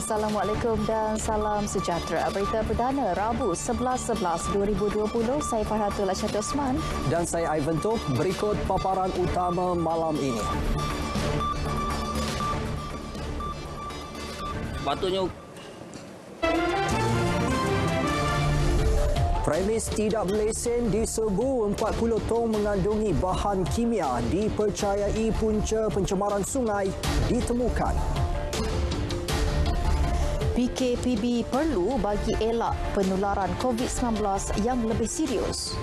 Assalamualaikum dan salam sejahtera. Berita perdana Rabu 11/11/2020. Saya Farhatul Asyad Osman. Dan saya Ivan Tok. Berikut paparan utama malam ini. Patutnya Premis tidak berlesen diserbu 40 tong mengandungi bahan kimia dipercayai punca pencemaran sungai ditemukan. PKPB perlu bagi elak penularan COVID-19 yang lebih serius.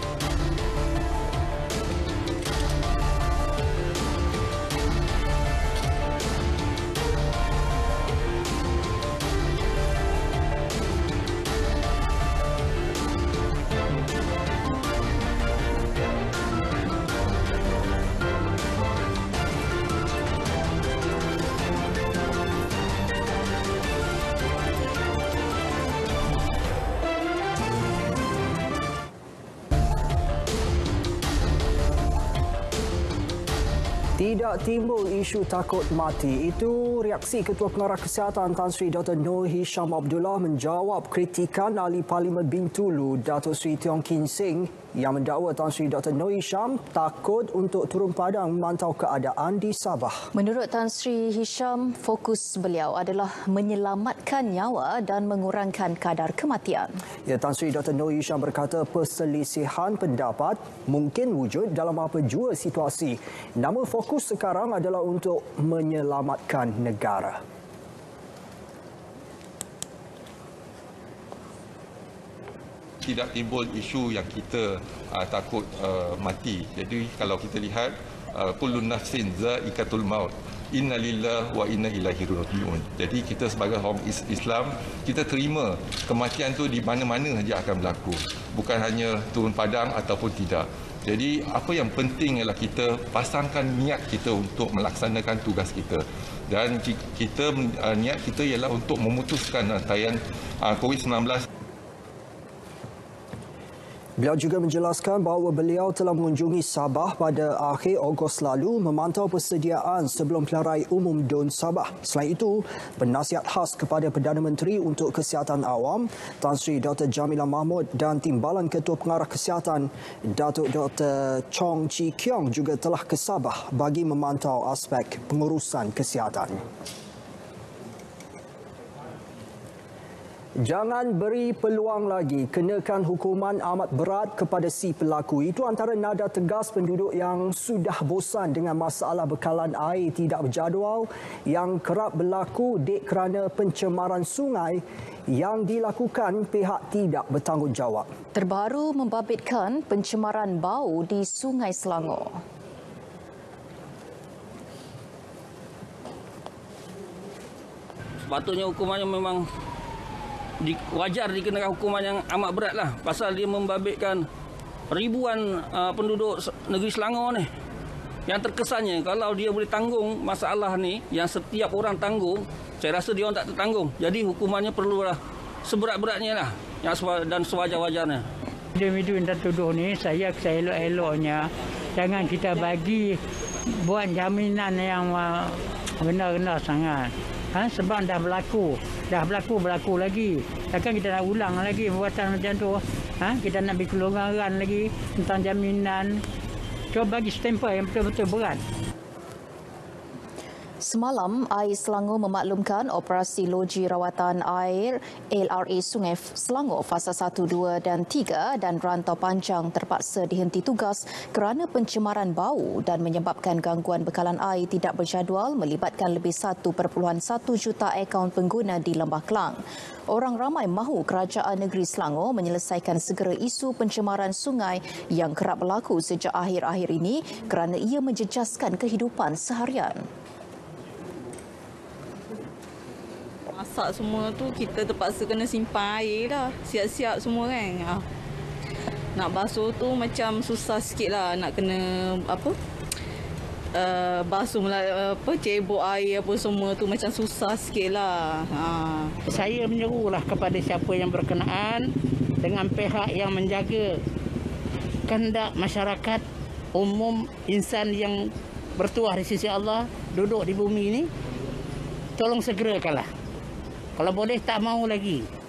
Tidak timbul isu takut mati. Itu reaksi Ketua Pengarah Kesihatan Tan Sri Dr. Noor Hisham Abdullah menjawab kritikan Ahli Parlimen Bintulu Datuk Seri Tiong Kin Seng yang mendakwa Tan Sri Dr. Noor Hisham takut untuk turun padang memantau keadaan di Sabah. Menurut Tan Sri Hisham, fokus beliau adalah menyelamatkan nyawa dan mengurangkan kadar kematian. Ya, Tan Sri Dr. Noor Hisham berkata perselisihan pendapat mungkin wujud dalam apa jua situasi. Namun fokus sekarang adalah untuk menyelamatkan negara. Tidak timbul isu yang kita takut mati. Jadi kalau kita lihat kullu nafsin za'iqatul maut. Inna lillahi wa inna ilaihi raji'un. Jadi kita sebagai orang Islam, kita terima kematian tu di mana-mana saja akan berlaku. Bukan hanya turun padang ataupun tidak. Jadi apa yang penting ialah kita pasangkan niat kita untuk melaksanakan tugas kita. Dan kita niat kita ialah untuk memutuskan rantaian COVID-19. Beliau juga menjelaskan bahawa beliau telah mengunjungi Sabah pada akhir Ogos lalu memantau persediaan sebelum pilihan raya umum DUN Sabah. Selain itu, penasihat khas kepada Perdana Menteri untuk Kesihatan Awam, Tan Sri Dr. Jamilah Mahmud dan Timbalan Ketua Pengarah Kesihatan, Datuk Dr. Chong Chi Kiong juga telah ke Sabah bagi memantau aspek pengurusan kesihatan. Jangan beri peluang lagi, kenakan hukuman amat berat kepada si pelaku. Itu antara nada tegas penduduk yang sudah bosan dengan masalah bekalan air tidak berjadual yang kerap berlaku dek kerana pencemaran sungai yang dilakukan pihak tidak bertanggungjawab. Terbaru membabitkan pencemaran bau di Sungai Selangor. sepatutnya hukumannya memang wajar dikenakan hukuman yang amat berat lah, pasal dia membabitkan ribuan penduduk negeri Selangor ni. Yang terkesannya kalau dia boleh tanggung masalah ni yang setiap orang tanggung, saya rasa dia orang tak tertanggung. Jadi hukumannya perlulah seberat-beratnya lah dan sewajar-wajarnya. Individu yang tertuduh ni saya elok-eloknya jangan kita bagi buat jaminan yang benar-benar sangat. Sebab dah berlaku lagi. Takkan kita nak ulang lagi perbuatan macam tu. Kita nak beri kelonggaran lagi tentang jaminan. Cuba bagi stempel yang betul-betul berat. Semalam, Air Selangor memaklumkan operasi loji rawatan air LRA Sungai Selangor fasa 1, 2 dan 3 dan rantau panjang terpaksa dihenti tugas kerana pencemaran bau dan menyebabkan gangguan bekalan air tidak berjadual melibatkan lebih 1.1 juta akaun pengguna di Lembah Kelang. Orang ramai mahu Kerajaan Negeri Selangor menyelesaikan segera isu pencemaran sungai yang kerap berlaku sejak akhir-akhir ini kerana ia menjejaskan kehidupan seharian. Masak semua tu kita terpaksa kena simpan air dah. Siap-siap semua kan. Nak basuh tu macam susah sikit lah. Nak kena basuh cebok air apa semua tu macam susah sikit lah. Saya menyerulah kepada siapa yang berkenaan dengan pihak yang menjaga kehendak masyarakat umum, insan yang bertuah di sisi Allah, duduk di bumi ini, tolong segerakanlah. Kalau boleh tak mau lagi.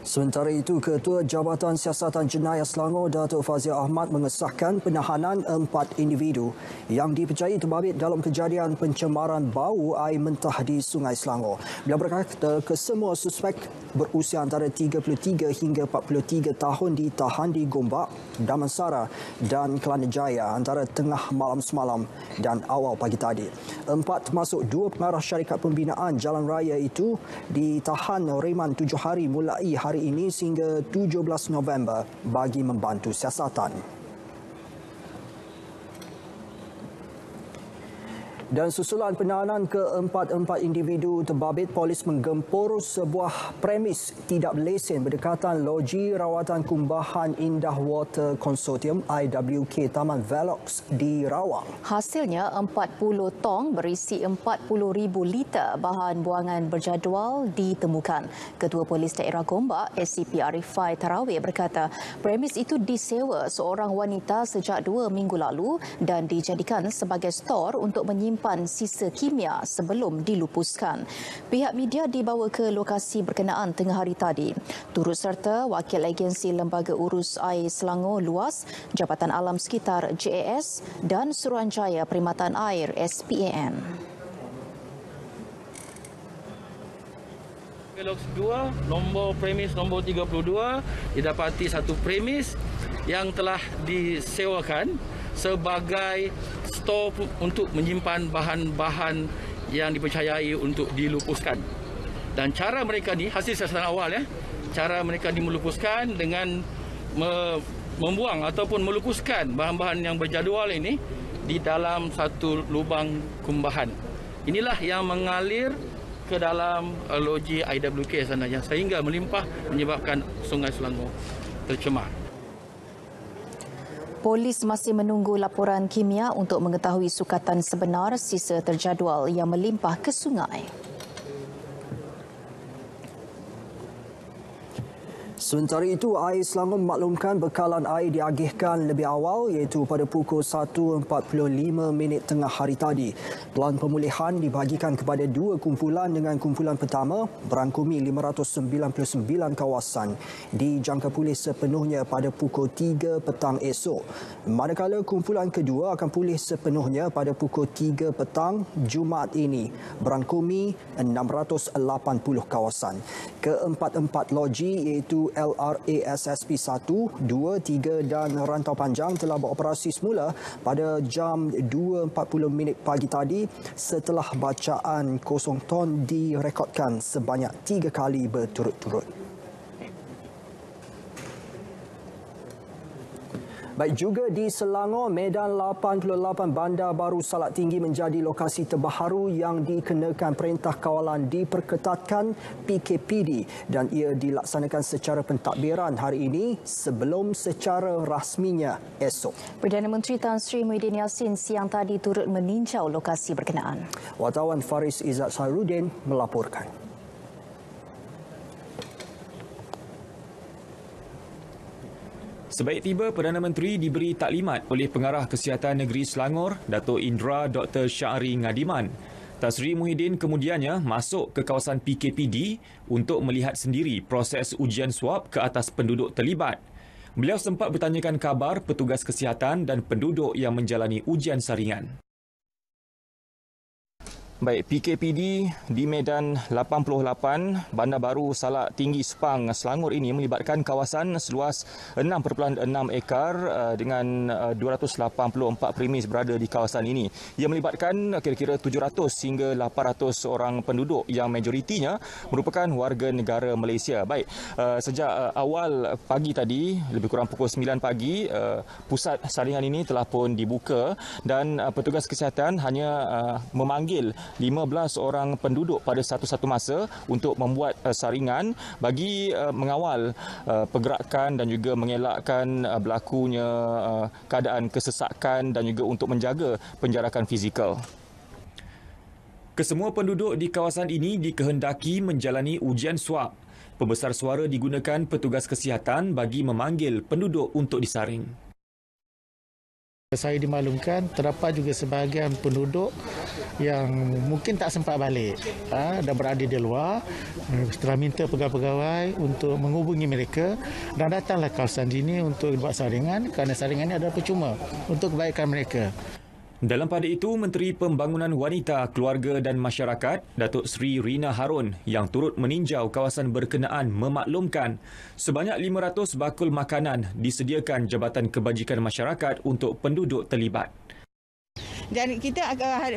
Sementara itu, Ketua Jabatan Siasatan Jenayah Selangor, Datuk Fazil Ahmad mengesahkan penahanan 4 individu yang dipercayai terbabit dalam kejadian pencemaran bau air mentah di Sungai Selangor. Beliau berkata kesemua suspek berusia antara 33 hingga 43 tahun ditahan di Gombak, Damansara dan Kelana Jaya antara tengah malam semalam dan awal pagi tadi. 4 termasuk 2 pengarah syarikat pembinaan jalan raya itu ditahan reman 7 hari mulai hari ini sehingga 17 November bagi membantu siasatan. Dan susulan penahanan ke-4 individu terbabit, polis menggempur sebuah premis tidak berlesen berdekatan loji rawatan kumbahan Indah Water Consortium IWK Taman Velox di Rawang. Hasilnya 40 tong berisi 40,000 liter bahan buangan berjadual ditemukan. Ketua Polis Daerah Gombak, SCP Arifai Tarawih berkata, premis itu disewa seorang wanita sejak 2 minggu lalu dan dijadikan sebagai stor untuk menyimpan sisa kimia sebelum dilupuskan. Pihak media dibawa ke lokasi berkenaan tengah hari tadi. Turut serta Wakil Agensi Lembaga Urus Air Selangor Luas, Jabatan Alam Sekitar JAS dan Suruhanjaya Perkhidmatan Air SPAN. Velox 2, nombor premis nombor 32, didapati satu premis yang telah disewakan sebagai stor untuk menyimpan bahan-bahan yang dipercayai untuk dilupuskan. Dan cara mereka ni, hasil siasatan awal cara mereka melupuskan dengan membuang ataupun melupuskan bahan-bahan yang berjadual ini di dalam satu lubang kumbahan. Inilah yang mengalir ke dalam loji IWK sebenarnya sehingga melimpah menyebabkan Sungai Selangor tercemar. Polis masih menunggu laporan kimia untuk mengetahui sukatan sebenar sisa terjadual yang melimpah ke sungai. Sementara itu, Air Selangor memaklumkan bekalan air diagihkan lebih awal iaitu pada pukul 1.45 tengah hari tadi. Pelan pemulihan dibahagikan kepada 2 kumpulan dengan kumpulan pertama berangkumi 599 kawasan dijangka pulih sepenuhnya pada pukul 3 petang esok. Manakala kumpulan kedua akan pulih sepenuhnya pada pukul 3 petang Jumaat ini berangkumi 680 kawasan. Ke-4 loji iaitu LRASSP 1, 2, 3 dan Rantau Panjang telah beroperasi semula pada jam 2.40 pagi tadi setelah bacaan kosong ton direkodkan sebanyak 3 kali berturut-turut. Baik, juga di Selangor, Medan 88 Bandar Baru Salak Tinggi menjadi lokasi terbaru yang dikenakan Perintah Kawalan diperketatkan PKPD dan ia dilaksanakan secara pentadbiran hari ini sebelum secara rasminya esok. Perdana Menteri Tan Sri Muhyiddin Yassin siang tadi turut meninjau lokasi berkenaan. Wartawan Faris Izzat Sahrudin melaporkan. Sebaik tiba, Perdana Menteri diberi taklimat oleh Pengarah Kesihatan Negeri Selangor, Dato' Indra Dr. Syahri Ngadiman. Tan Sri Muhyiddin kemudiannya masuk ke kawasan PKPD untuk melihat sendiri proses ujian swab ke atas penduduk terlibat. Beliau sempat bertanyakan khabar petugas kesihatan dan penduduk yang menjalani ujian saringan. Baik, PKPD di Medan 88, Bandar Baru Salak Tinggi Sepang, Selangor ini melibatkan kawasan seluas 6.6 ekar dengan 284 premis berada di kawasan ini. Ia melibatkan kira-kira 700 hingga 800 orang penduduk yang majoritinya merupakan warga negara Malaysia. Baik, sejak awal pagi tadi, lebih kurang pukul 9 pagi, pusat saringan ini telah pun dibuka dan petugas kesihatan hanya memanggil 15 orang penduduk pada satu-satu masa untuk membuat saringan bagi mengawal pergerakan dan juga mengelakkan berlakunya keadaan kesesakan dan juga untuk menjaga penjarakan fizikal. Kesemua penduduk di kawasan ini dikehendaki menjalani ujian swab. Pembesar suara digunakan petugas kesihatan bagi memanggil penduduk untuk disaring. Saya dimaklumkan terdapat juga sebahagian penduduk yang mungkin tak sempat balik dan berada di luar. Setelah minta pegawai-pegawai untuk menghubungi mereka dan datanglah kawasan ini untuk buat saringan kerana saringan ini adalah percuma untuk kebaikan mereka. Dalam pada itu, Menteri Pembangunan Wanita, Keluarga dan Masyarakat, Datuk Seri Rina Harun yang turut meninjau kawasan berkenaan memaklumkan sebanyak 500 bakul makanan disediakan Jabatan Kebajikan Masyarakat untuk penduduk terlibat. Dan kita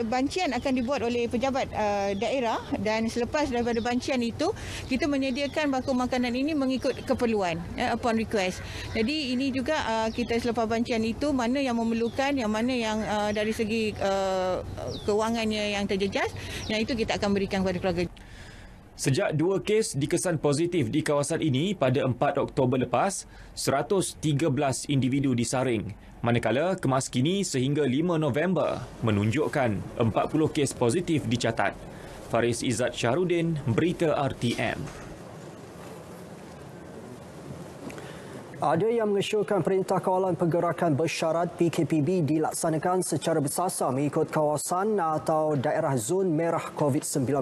bancian akan dibuat oleh pejabat daerah dan selepas daripada bancian itu kita menyediakan bakul makanan ini mengikut keperluan upon request. Jadi ini juga kita selepas bancian itu mana yang memerlukan, yang mana yang dari segi kewangannya yang terjejas, yang itu kita akan berikan kepada keluarga. Sejak 2 kes dikesan positif di kawasan ini pada 4 Oktober lepas, 113 individu disaring. Manakala kemaskini sehingga 5 November menunjukkan 40 kes positif dicatat. Faris Izzat Syahrudin, Berita RTM. Ada yang mengesyorkan Perintah Kawalan Pergerakan Bersyarat PKPB dilaksanakan secara bersasar mengikut kawasan atau daerah zon merah COVID-19.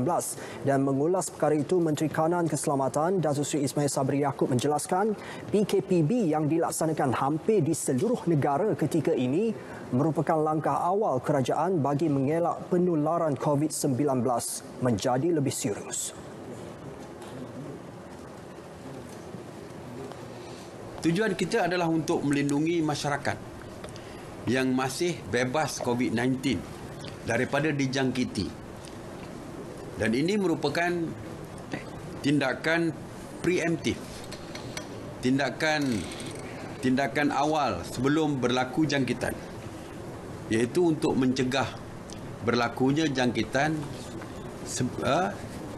Dan mengulas perkara itu, Menteri Kanan Keselamatan Datuk Seri Ismail Sabri Yaakob menjelaskan PKPB yang dilaksanakan hampir di seluruh negara ketika ini merupakan langkah awal kerajaan bagi mengelak penularan COVID-19 menjadi lebih serius. Tujuan kita adalah untuk melindungi masyarakat yang masih bebas COVID-19 daripada dijangkiti. Dan ini merupakan tindakan preemptif. Tindakan awal sebelum berlaku jangkitan. Iaitu untuk mencegah berlakunya jangkitan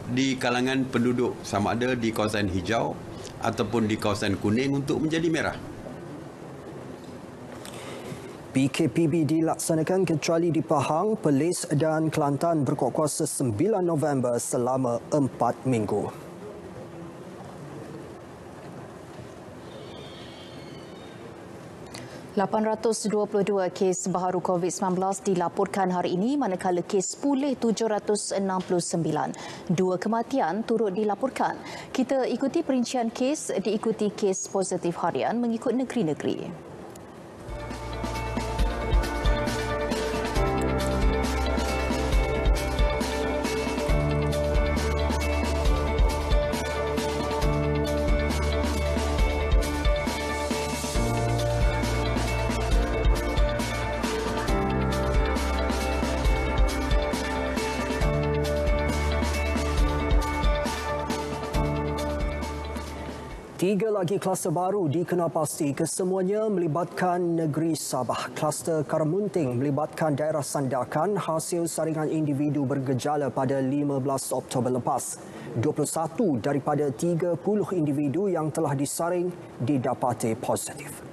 di kalangan penduduk sama ada di kawasan hijau ataupun di kawasan kuning untuk menjadi merah. PKPB dilaksanakan kecuali di Pahang, Perlis dan Kelantan berkuat kuasa 9 November selama 4 minggu. ...822 kes baharu COVID-19 dilaporkan hari ini manakala kes pulih 769. 2 kematian turut dilaporkan. Kita ikuti perincian kes diikuti kes positif harian mengikut negeri-negeri. Tiga lagi kluster baru dikenal pasti, kesemuanya melibatkan negeri Sabah. Kluster Karamunting melibatkan daerah Sandakan hasil saringan individu bergejala pada 15 Oktober lepas. 21 daripada 30 individu yang telah disaring didapati positif.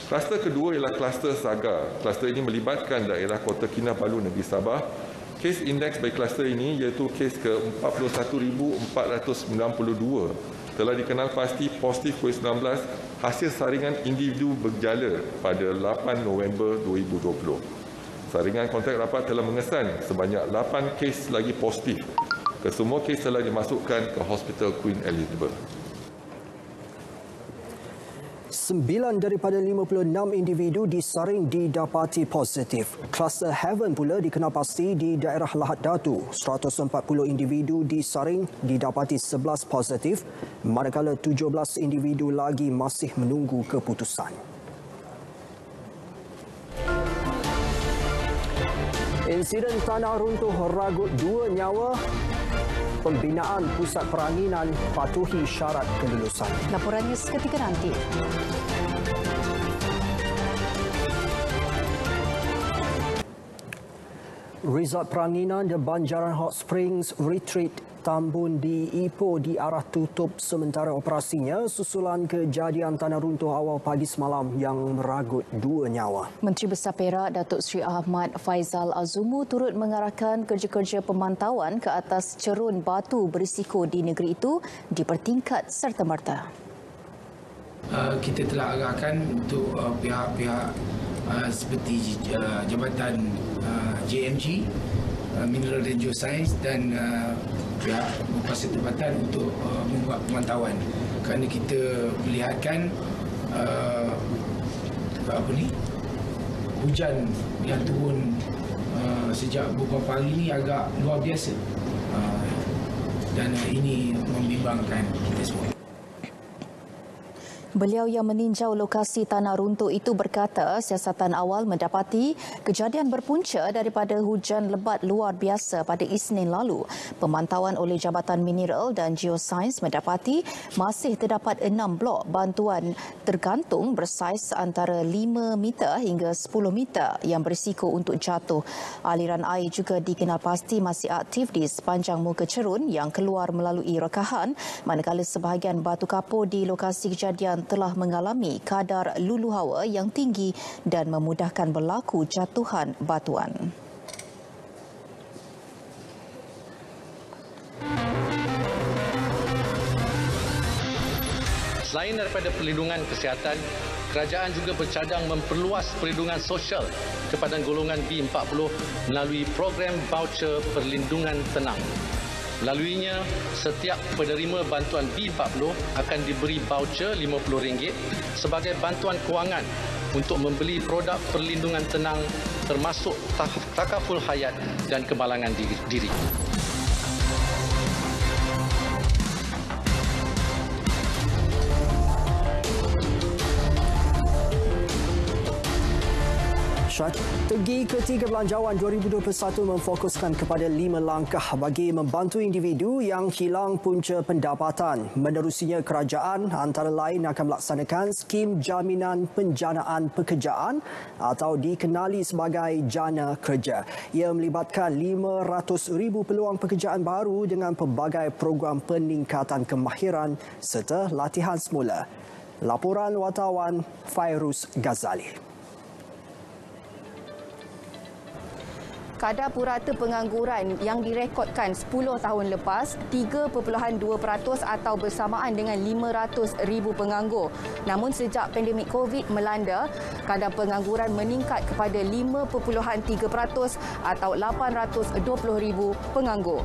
Kluster kedua ialah kluster Saga. Kluster ini melibatkan daerah Kota Kinabalu, negeri Sabah. Kes indeks bagi kluster ini iaitu kes ke-41,492 telah dikenal pasti positif COVID-19 hasil saringan individu bergejala pada 8 November 2020. Saringan kontak rapat telah mengesan sebanyak 8 kes lagi positif. Kesemua kes telah dimasukkan ke Hospital Queen Elizabeth. 9 daripada 56 individu disaring didapati positif. Kluster Heaven pula dikenal pasti di daerah Lahad Datu. 140 individu disaring didapati 11 positif, manakala 17 individu lagi masih menunggu keputusan. Insiden tanah runtuh ragut 2 nyawa. Pembinaan pusat peranginan patuhi syarat kelulusan. Laporannya seketika nanti. Resort peranginan di Banjaran Hot Springs Retreat Tambun di Ipoh diarah tutup sementara operasinya susulan kejadian tanah runtuh awal pagi semalam yang meragut 2 nyawa. Menteri Besar Perak Datuk Seri Ahmad Faizal Azumu turut mengarahkan kerja-kerja pemantauan ke atas cerun batu berisiko di negeri itu dipertingkat serta-merta. kita telah arahkan untuk pihak-pihak seperti Jabatan JMG, Mineral dan Geoscience dan pihak berkuasa tempatan untuk membuat pemantauan, kerana kita melihatkan hujan yang turun sejak beberapa hari ini agak luar biasa, dan ini membimbangkan kita semua. Beliau yang meninjau lokasi tanah runtuh itu berkata siasatan awal mendapati kejadian berpunca daripada hujan lebat luar biasa pada Isnin lalu. Pemantauan oleh Jabatan Mineral dan Geoscience mendapati masih terdapat 6 blok bantuan tergantung bersaiz antara 5 meter hingga 10 meter yang berisiko untuk jatuh. Aliran air juga dikenal pasti masih aktif di sepanjang muka cerun yang keluar melalui rekahan, manakala sebahagian batu kapur di lokasi kejadian telah mengalami kadar lulu hawa yang tinggi dan memudahkan berlaku jatuhan batuan. Selain daripada perlindungan kesihatan, kerajaan juga bercadang memperluas perlindungan sosial kepada golongan B40 melalui program voucher perlindungan tenang. Melaluinya, setiap penerima bantuan B40 akan diberi voucher RM50 sebagai bantuan kewangan untuk membeli produk perlindungan tenang termasuk takaful hayat dan kemalangan diri. Strategi ketiga belanjawan 2021 memfokuskan kepada 5 langkah bagi membantu individu yang hilang punca pendapatan. Menerusinya, kerajaan antara lain akan melaksanakan skim jaminan penjanaan pekerjaan atau dikenali sebagai Jana Kerja. Ia melibatkan 500,000 peluang pekerjaan baru dengan pelbagai program peningkatan kemahiran serta latihan semula. Laporan wartawan Fairuz Ghazali. Kadar purata pengangguran yang direkodkan 10 tahun lepas 3.2% atau bersamaan dengan 500,000 penganggur. Namun sejak pandemik COVID melanda, kadar pengangguran meningkat kepada 5.3% atau 820,000 penganggur.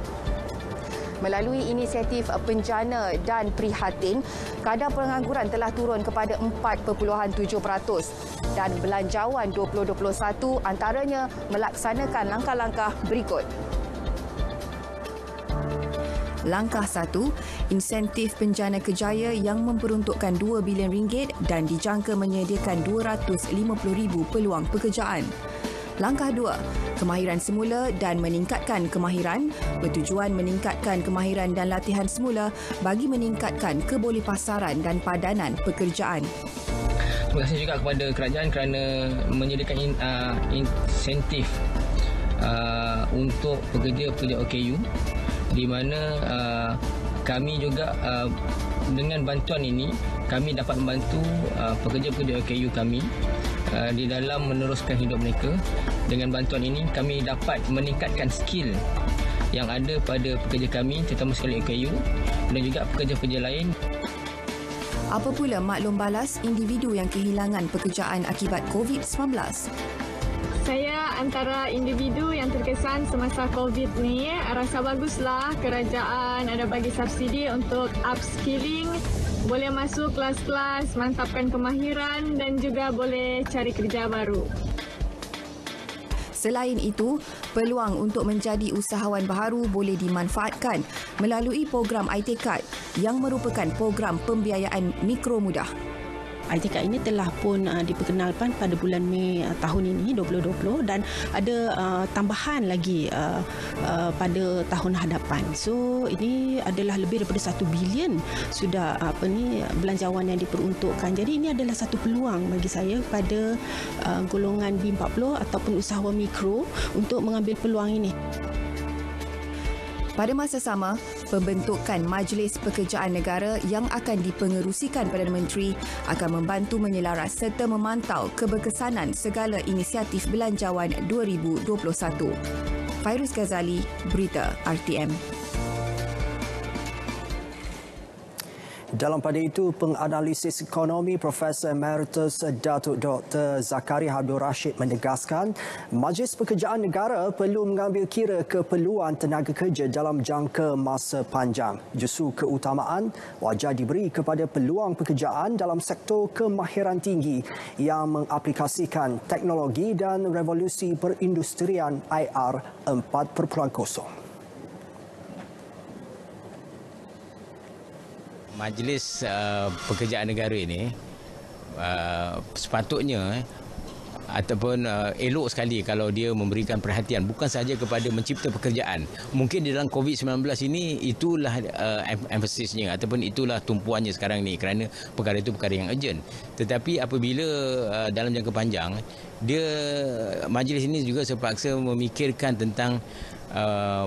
Melalui inisiatif Penjana dan Prihatin, kadar pengangguran telah turun kepada 4.7% dan belanjawan 2021 antaranya melaksanakan langkah-langkah berikut. Langkah 1, insentif penjana kerjaya yang memperuntukkan RM2 bilion dan dijangka menyediakan 250,000 peluang pekerjaan. Langkah 2, kemahiran semula dan meningkatkan kemahiran bertujuan meningkatkan kemahiran dan latihan semula bagi meningkatkan kebolehpasaran dan padanan pekerjaan. Terima kasih juga kepada kerajaan kerana menyediakan insentif untuk pekerja-pekerja OKU, di mana kami juga dengan bantuan ini kami dapat membantu pekerja-pekerja OKU kami di dalam meneruskan hidup mereka. Dengan bantuan ini kami dapat meningkatkan skill yang ada pada pekerja kami, terutama sekali OKU dan juga pekerja-pekerja lain. Apa pula maklum balas individu yang kehilangan pekerjaan akibat COVID-19? Saya antara individu yang terkesan semasa COVID ni, rasa baguslah kerajaan ada bagi subsidi untuk upskilling, boleh masuk kelas-kelas, mantapkan kemahiran dan juga boleh cari kerja baru. Selain itu, peluang untuk menjadi usahawan baharu boleh dimanfaatkan melalui program IT Card yang merupakan program pembiayaan mikro mudah. IT Card ini telah pun diperkenalkan pada bulan Mei tahun ini 2020 dan ada tambahan lagi pada tahun hadapan. So ini adalah lebih daripada 1 bilion sudah belanjawan yang diperuntukkan. Jadi ini adalah satu peluang bagi saya pada golongan B40 ataupun usahawan mikro untuk mengambil peluang ini. Pada masa sama, pembentukan Majlis Pekerjaan Negara yang akan dipengerusikan Perdana Menteri akan membantu menyelaras serta memantau keberkesanan segala inisiatif belanjawan 2021. Fairuz Ghazali, Berita RTM. Dalam pada itu, penganalisis ekonomi Profesor Emeritus Datuk Dr. Zakaria Abdul Rashid menegaskan Majlis Pekerjaan Negara perlu mengambil kira keperluan tenaga kerja dalam jangka masa panjang. Justru keutamaan wajar diberi kepada peluang pekerjaan dalam sektor kemahiran tinggi yang mengaplikasikan teknologi dan revolusi perindustrian IR 4.0. Majlis Pekerjaan Negara ini sepatutnya ataupun elok sekali kalau dia memberikan perhatian bukan sahaja kepada mencipta pekerjaan. Mungkin di dalam COVID-19 ini itulah emphasisnya ataupun itulah tumpuannya sekarang ni kerana perkara itu perkara yang urgent. Tetapi apabila dalam jangka panjang, majlis ini juga terpaksa memikirkan tentang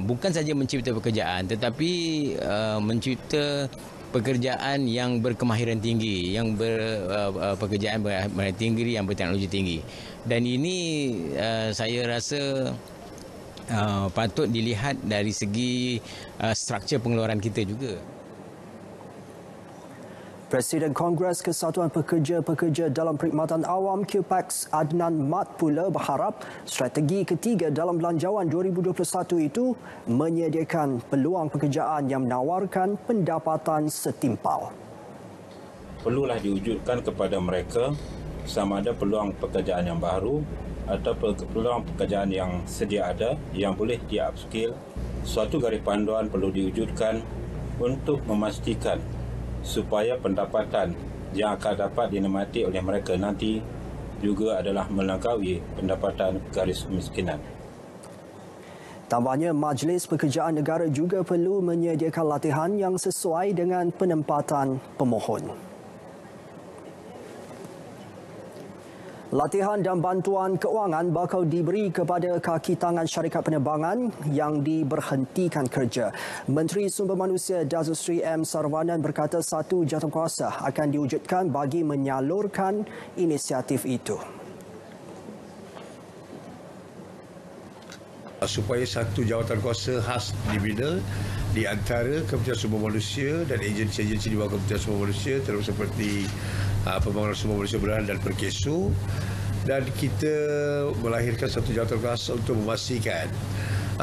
bukan sahaja mencipta pekerjaan tetapi mencipta pekerjaan yang berkemahiran tinggi, yang pekerjaan berkemahiran tinggi, yang berteknologi tinggi. Dan ini saya rasa patut dilihat dari segi struktur pengeluaran kita juga. Presiden Kongres Kesatuan Pekerja-Pekerja dalam Perkhidmatan Awam QPEX Adnan Mat pula berharap strategi ketiga dalam Belanjawan 2021 itu menyediakan peluang pekerjaan yang menawarkan pendapatan setimpal. Perlulah diwujudkan kepada mereka sama ada peluang pekerjaan yang baru atau peluang pekerjaan yang sedia ada yang boleh di-upskill. Suatu garis panduan perlu diwujudkan untuk memastikan supaya pendapatan yang akan dapat dinikmati oleh mereka nanti juga adalah melampaui pendapatan garis kemiskinan. Tambahnya, Majlis Pekerjaan Negara juga perlu menyediakan latihan yang sesuai dengan penempatan pemohon. Latihan dan bantuan keuangan bakal diberi kepada kaki tangan syarikat penerbangan yang diberhentikan kerja. Menteri Sumber Manusia Datuk Seri M. Saravanan berkata satu jawatankuasa akan diwujudkan bagi menyalurkan inisiatif itu. Supaya satu jawatankuasa khas dibina di antara Kementerian Sumber Manusia dan agensi-agensi di bawah Kementerian Sumber Manusia terus seperti Pembangunan Sumber Manusia Berhad dan Perkesu, dan kita melahirkan satu jawatankuasa untuk memastikan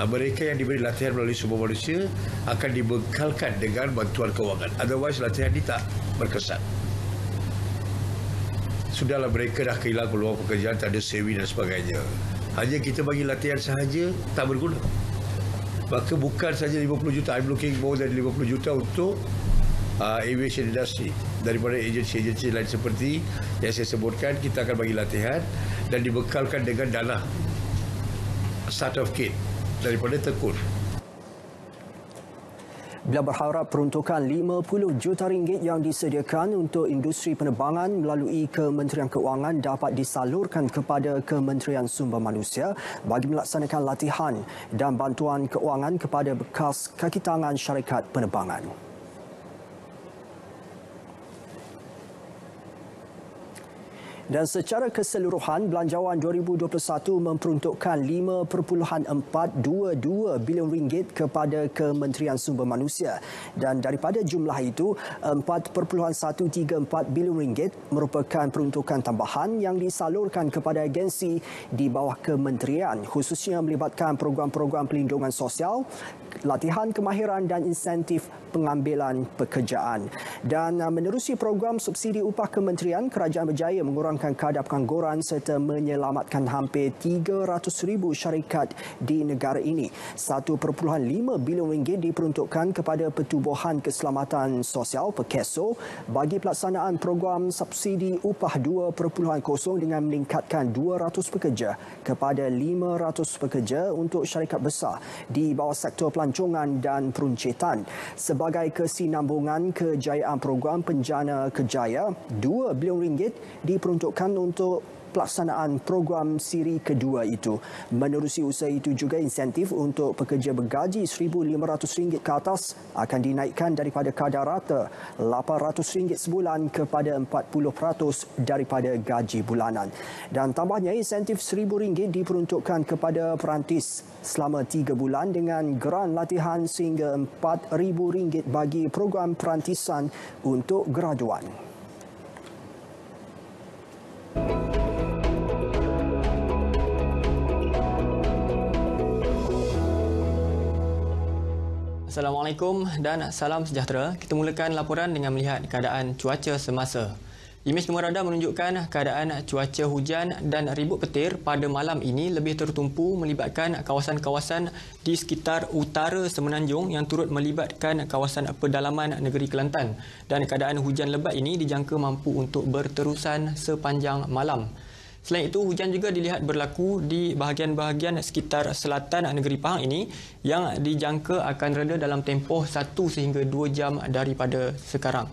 mereka yang diberi latihan melalui Sumber Manusia akan dibekalkan dengan bantuan kewangan. Otherwise latihan ini tak berkesan. Sudahlah mereka dah kehilangan peluang pekerjaan, tak ada saving dan sebagainya. Hanya kita bagi latihan sahaja tak berguna. Maka bukan saja 50 juta, I'm looking more than 50 juta untuk aviation industry. Daripada agensi-agensi lain seperti yang saya sebutkan, kita akan bagi latihan dan dibekalkan dengan dana start-off kit daripada tekun. Beliau berharap peruntukan RM50 juta yang disediakan untuk industri penerbangan melalui Kementerian Keuangan dapat disalurkan kepada Kementerian Sumber Manusia bagi melaksanakan latihan dan bantuan keuangan kepada bekas kaki tangan syarikat penerbangan. Dan secara keseluruhan, Belanjawan 2021 memperuntukkan RM5.422 bilion kepada Kementerian Sumber Manusia. Dan daripada jumlah itu, RM4.134 bilion merupakan peruntukan tambahan yang disalurkan kepada agensi di bawah kementerian, khususnya melibatkan program-program pelindungan sosial, latihan kemahiran dan insentif pengambilan pekerjaan. Dan menerusi program subsidi upah kementerian, kerajaan berjaya mengurangkan kadar pengangguran serta menyelamatkan hampir 300,000 syarikat di negara ini. RM1.5 bilion diperuntukkan kepada Pertubuhan Keselamatan Sosial Perkeso bagi pelaksanaan program subsidi upah 2.0 dengan meningkatkan 200 pekerja kepada 500 pekerja untuk syarikat besar di bawah sektor pelancongan dan peruncitan. Sebagai kesinambungan kejayaan program Penjana Kerjaya, RM2 bilion diperuntukkan untuk pelaksanaan program siri kedua itu. Menerusi usaha itu juga insentif untuk pekerja bergaji RM1,500 ke atas akan dinaikkan daripada kadar rata RM800 sebulan kepada 40% daripada gaji bulanan. Dan tambahnya insentif RM1,000 diperuntukkan kepada perantis selama 3 bulan dengan geran latihan sehingga RM4,000 bagi program perantisan untuk graduan. Assalamualaikum dan salam sejahtera. Kita mulakan laporan dengan melihat keadaan cuaca semasa. Imej Timur Radar menunjukkan keadaan cuaca hujan dan ribut petir pada malam ini lebih tertumpu melibatkan kawasan-kawasan di sekitar utara Semenanjung yang turut melibatkan kawasan pedalaman negeri Kelantan. Dan keadaan hujan lebat ini dijangka mampu untuk berterusan sepanjang malam. Selain itu, hujan juga dilihat berlaku di bahagian-bahagian sekitar selatan negeri Pahang ini yang dijangka akan reda dalam tempoh 1 sehingga 2 jam daripada sekarang.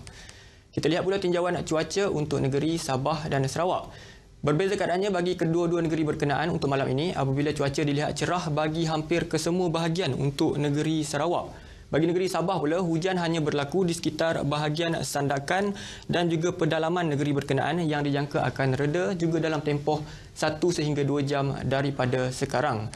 Kita lihat pula tinjauan cuaca untuk negeri Sabah dan Sarawak. Berbeza keadaannya bagi kedua-dua negeri berkenaan untuk malam ini apabila cuaca dilihat cerah bagi hampir kesemua bahagian untuk negeri Sarawak. Bagi negeri Sabah pula, hujan hanya berlaku di sekitar bahagian Sandakan dan juga pedalaman negeri berkenaan yang dijangka akan reda juga dalam tempoh 1 sehingga 2 jam daripada sekarang.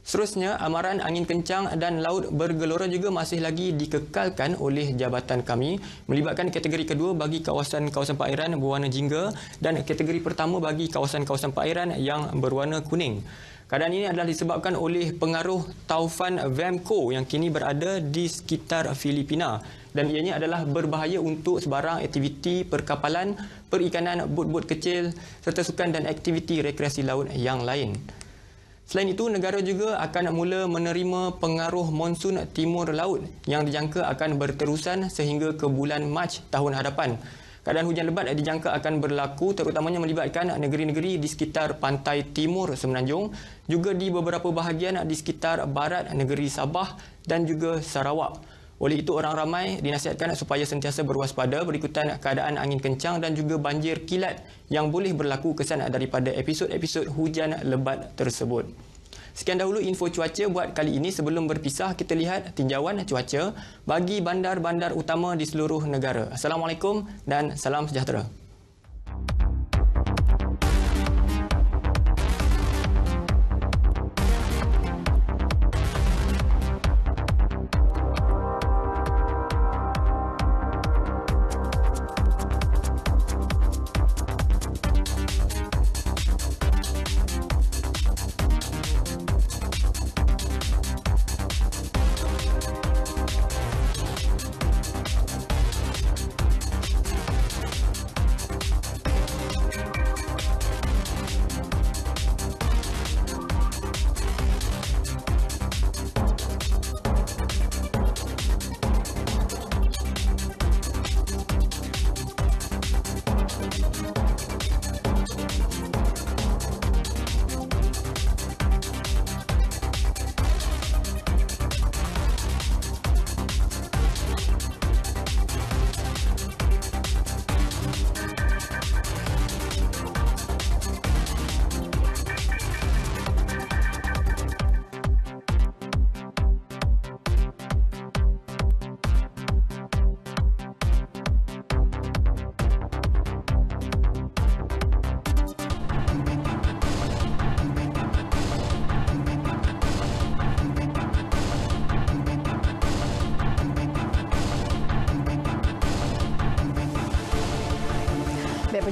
Seterusnya, amaran angin kencang dan laut bergelora juga masih lagi dikekalkan oleh jabatan kami melibatkan kategori kedua bagi kawasan-kawasan perairan berwarna jingga dan kategori pertama bagi kawasan-kawasan perairan yang berwarna kuning. Keadaan ini adalah disebabkan oleh pengaruh taufan Vamco yang kini berada di sekitar Filipina dan ianya adalah berbahaya untuk sebarang aktiviti perkapalan, perikanan, bot-bot kecil serta sukan dan aktiviti rekreasi laut yang lain. Selain itu, negara juga akan mula menerima pengaruh monsun timur laut yang dijangka akan berterusan sehingga ke bulan Mac tahun hadapan. Keadaan hujan lebat dijangka akan berlaku terutamanya melibatkan negeri-negeri di sekitar pantai timur Semenanjung, juga di beberapa bahagian di sekitar barat negeri Sabah dan juga Sarawak. Oleh itu, orang ramai dinasihatkan supaya sentiasa berwaspada berikutan keadaan angin kencang dan juga banjir kilat yang boleh berlaku kesan daripada episod-episod hujan lebat tersebut. Sekian dahulu info cuaca buat kali ini. Sebelum berpisah, kita lihat tinjauan cuaca bagi bandar-bandar utama di seluruh negara. Assalamualaikum dan salam sejahtera.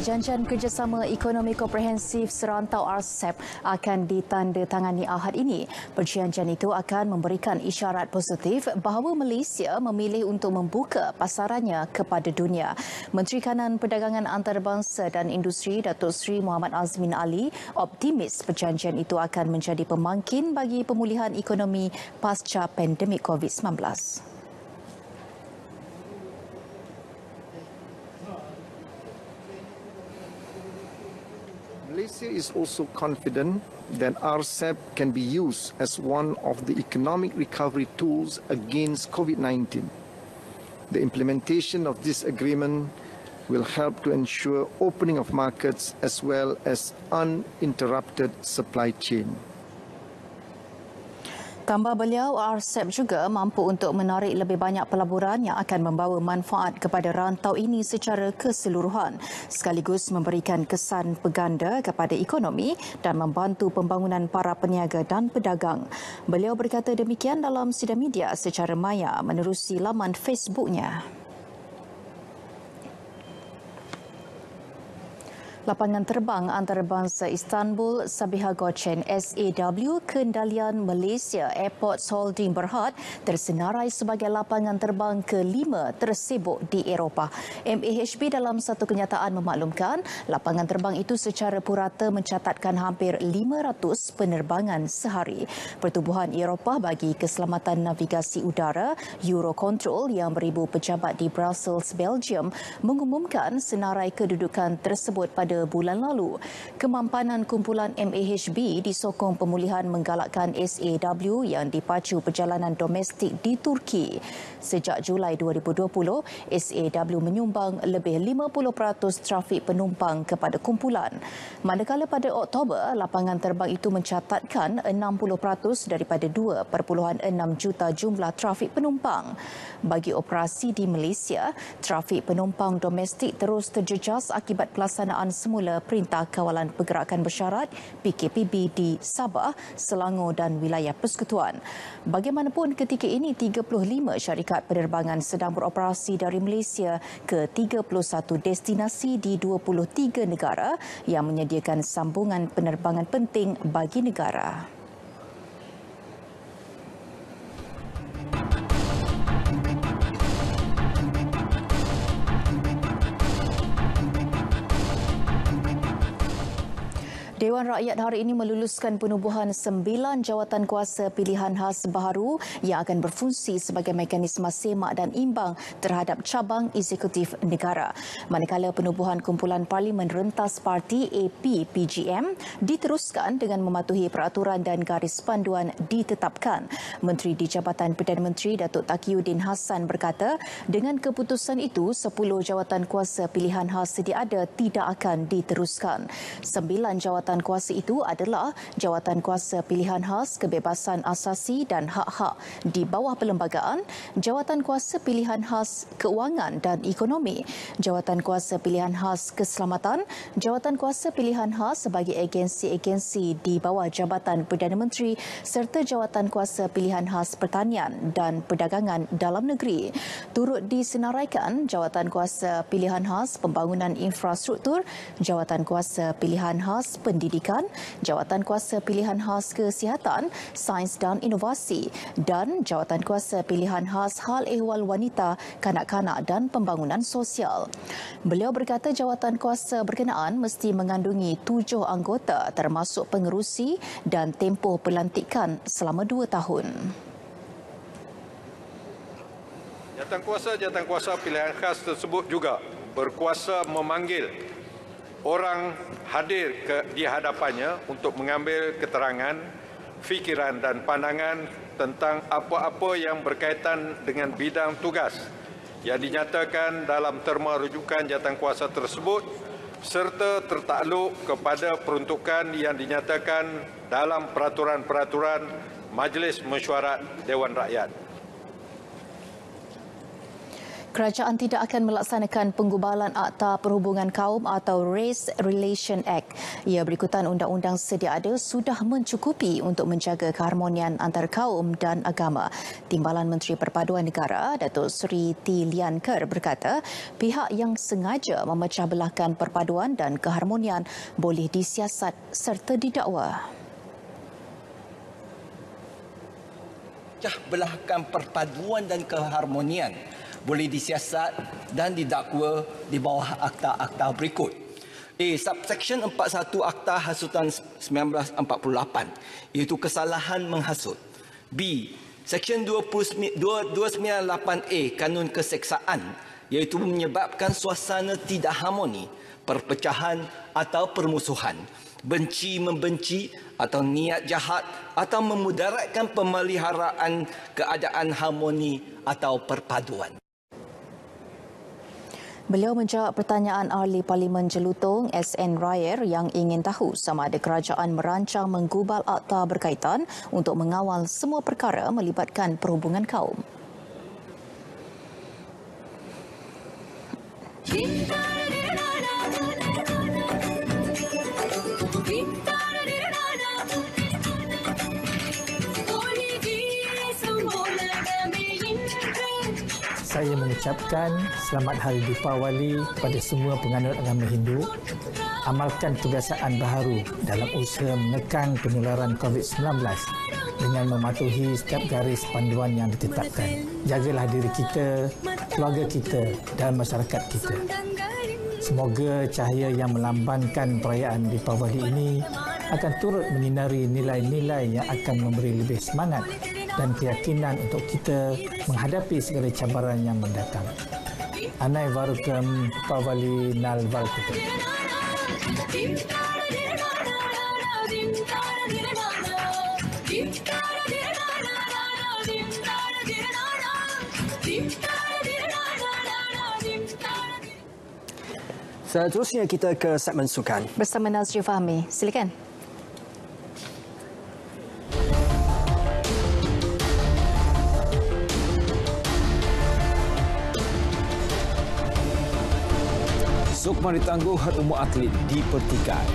Perjanjian Kerjasama Ekonomi Komprehensif Serantau RCEP akan ditandatangani Ahad ini. Perjanjian itu akan memberikan isyarat positif bahawa Malaysia memilih untuk membuka pasarannya kepada dunia. Menteri Kanan Perdagangan Antarabangsa dan Industri Datuk Seri Muhammad Azmin Ali optimis perjanjian itu akan menjadi pemangkin bagi pemulihan ekonomi pasca pandemik COVID-19. Malaysia is also confident that RCEP can be used as one of the economic recovery tools against COVID-19. The implementation of this agreement will help to ensure opening of markets as well as uninterrupted supply chain. Tambah beliau, RCEP juga mampu untuk menarik lebih banyak pelaburan yang akan membawa manfaat kepada rantau ini secara keseluruhan, sekaligus memberikan kesan peganda kepada ekonomi dan membantu pembangunan para peniaga dan pedagang. Beliau berkata demikian dalam sidang media secara maya menerusi laman Facebooknya. Lapangan terbang antarabangsa Istanbul Sabiha Gökçen SAW Kendalian Malaysia Airports Holding Berhad tersenarai sebagai lapangan terbang ke-5 tersibuk di Eropah. MAHB dalam satu kenyataan memaklumkan lapangan terbang itu secara purata mencatatkan hampir 500 penerbangan sehari. Pertubuhan Eropah bagi Keselamatan Navigasi Udara Eurocontrol yang beribu pejabat di Brussels, Belgium mengumumkan senarai kedudukan tersebut pada bulan lalu. Kemampanan kumpulan MAHB disokong pemulihan menggalakkan SAW yang dipacu perjalanan domestik di Turki. Sejak Julai 2020, SAW menyumbang lebih 50% trafik penumpang kepada kumpulan. Manakala pada Oktober, lapangan terbang itu mencatatkan 60% daripada 2.6 juta jumlah trafik penumpang. Bagi operasi di Malaysia, trafik penumpang domestik terus terjejas akibat pelaksanaan semula Perintah Kawalan Pergerakan Bersyarat PKPB di Sabah, Selangor dan wilayah Persekutuan. Bagaimanapun ketika ini 35 syarikat penerbangan sedang beroperasi dari Malaysia ke 31 destinasi di 23 negara yang menyediakan sambungan penerbangan penting bagi negara. Dewan Rakyat hari ini meluluskan penubuhan 9 jawatan kuasa pilihan khas baharu yang akan berfungsi sebagai mekanisme semak dan imbang terhadap cabang eksekutif negara. Manakala penubuhan kumpulan Parlimen Rentas Parti AP-PGM diteruskan dengan mematuhi peraturan dan garis panduan ditetapkan. Menteri di Jabatan Perdana Menteri Datuk Taqiyuddin Hassan berkata, dengan keputusan itu 10 jawatan kuasa pilihan khas sedia ada tidak akan diteruskan. 9 jawatan kuasa itu adalah jawatan kuasa pilihan khas kebebasan asasi dan hak-hak di bawah perlembagaan, jawatan kuasa pilihan khas keuangan dan ekonomi, jawatan kuasa pilihan khas keselamatan, jawatan kuasa pilihan khas sebagai agensi-agensi di bawah Jabatan Perdana Menteri serta jawatan kuasa pilihan khas pertanian dan perdagangan dalam negeri. Turut disenaraikan jawatan kuasa pilihan khas pembangunan infrastruktur, jawatan kuasa pilihan khas pendidikan, jawatan kuasa pilihan khas kesihatan, sains dan inovasi dan jawatan kuasa pilihan khas hal ehwal wanita, kanak-kanak dan pembangunan sosial. Beliau berkata jawatan kuasa berkenaan mesti mengandungi 7 anggota termasuk pengerusi dan tempoh pelantikan selama 2 tahun. Jawatan kuasa pilihan khas tersebut juga berkuasa memanggil orang hadir di hadapannya untuk mengambil keterangan, fikiran dan pandangan tentang apa-apa yang berkaitan dengan bidang tugas yang dinyatakan dalam terma rujukan jawatan kuasa tersebut serta tertakluk kepada peruntukan yang dinyatakan dalam peraturan-peraturan Majlis Mesyuarat Dewan Rakyat. Kerajaan tidak akan melaksanakan penggubalan Akta Perhubungan Kaum atau Race Relation Act. Ia berikutan undang-undang sedia ada sudah mencukupi untuk menjaga keharmonian antar kaum dan agama. Timbalan Menteri Perpaduan Negara, Datuk Seri T. Lian Ker berkata, pihak yang sengaja memecah belahkan perpaduan dan keharmonian boleh disiasat serta didakwa. Pecah belahkan perpaduan dan keharmonian boleh disiasat dan didakwa di bawah akta-akta berikut. A. Subsection 41 Akta Hasutan 1948 iaitu kesalahan menghasut. B. Section 298A Kanun Keseksaan iaitu menyebabkan suasana tidak harmoni, perpecahan atau permusuhan, benci-membenci atau niat jahat atau memudaratkan pemeliharaan keadaan harmoni atau perpaduan. Beliau menjawab pertanyaan Ahli Parlimen Jelutong SN Ryer yang ingin tahu sama ada kerajaan merancang menggubal akta berkaitan untuk mengawal semua perkara melibatkan perhubungan kaum. Saya mengucapkan selamat Hari Deepawali kepada semua penganut agama Hindu. Amalkan kebiasaan baharu dalam usaha menekan penularan COVID-19 dengan mematuhi setiap garis panduan yang ditetapkan. Jagalah diri kita, keluarga kita dan masyarakat kita. Semoga cahaya yang melambangkan perayaan Deepawali ini akan turut menyinari nilai-nilai yang akan memberi lebih semangat dan keyakinan untuk kita menghadapi segala cabaran yang mendatang. Anai Varukam Pavali Nal Valkutu. Seterusnya kita ke segmen sukan. Bersama Nazri Fahmi. Silakan. Sukma ditangguh had umur atlet dipertikai.